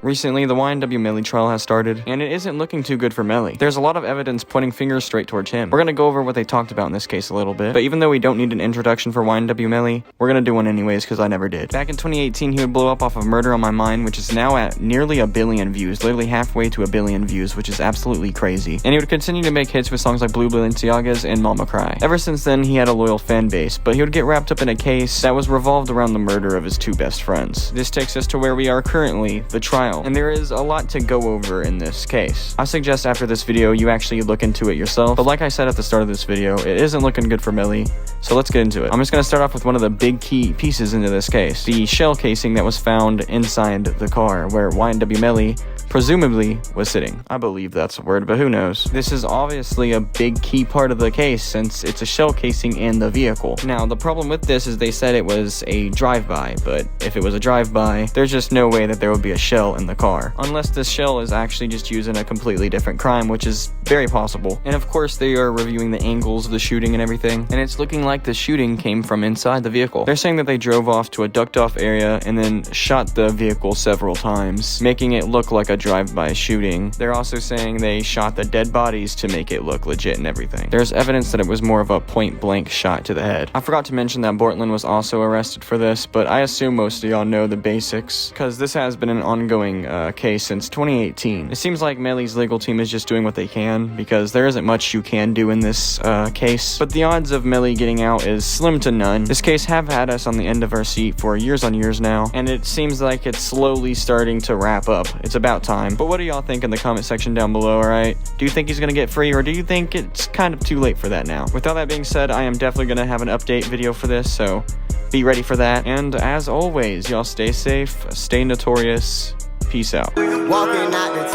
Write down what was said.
Recently, the YNW Melly trial has started, and it isn't looking too good for Melly. There's a lot of evidence pointing fingers straight towards him. We're gonna go over what they talked about in this case a little bit, but even though we don't need an introduction for YNW Melly, we're gonna do one anyways because I never did. Back in 2018, he would blow up off of Murder on My Mind, which is now at nearly 1 billion views, literally halfway to 1 billion views, which is absolutely crazy. And he would continue to make hits with songs like Blue Balenciagas and Mama Cry. Ever since then, he had a loyal fan base, but he would get wrapped up in a case that was revolved around the murder of his 2 best friends. This takes us to where we are currently, the trial, and there is a lot to go over in this case. I suggest after this video you actually look into it yourself, but like I said at the start of this video, it isn't looking good for Melly, so let's get into it. I'm just gonna start off with one of the big key pieces into this case, the shell casing that was found inside the car where YNW Melly presumably was sitting. I believe that's a word, but who knows. This is obviously a big key part of the case since it's a shell casing in the vehicle. Now, the problem with this is they said it was a drive-by, but if it was a drive-by, there's just no way that there would be a shell in the car. Unless this shell is actually just used in a completely different crime, which is very possible. And of course, they are reviewing the angles of the shooting and everything, and it's looking like the shooting came from inside the vehicle. They're saying that they drove off to a ducked-off area and then shot the vehicle several times, making it look like a drive-by shooting. They're also saying they shot the dead bodies to make it look legit and everything. There's evidence that it was more of a point-blank shot to the head. I forgot to mention that Bortland was also arrested for this, but I assume most of y'all know the basics, because this has been an ongoing case since 2018. It seems like Melly's legal team is just doing what they can, because there isn't much you can do in this case, but the odds of Melly getting out is slim to none. This case have had us on the end of our seat for years on years now, and it seems like it's slowly starting to wrap up. It's about time. But what do y'all think in the comment section down below, alright? Do you think he's gonna get free, or do you think it's kind of too late for that now? With all that being said, I am definitely gonna have an update video for this, so be ready for that. And as always, y'all stay safe, stay notorious. Peace out. Walking out the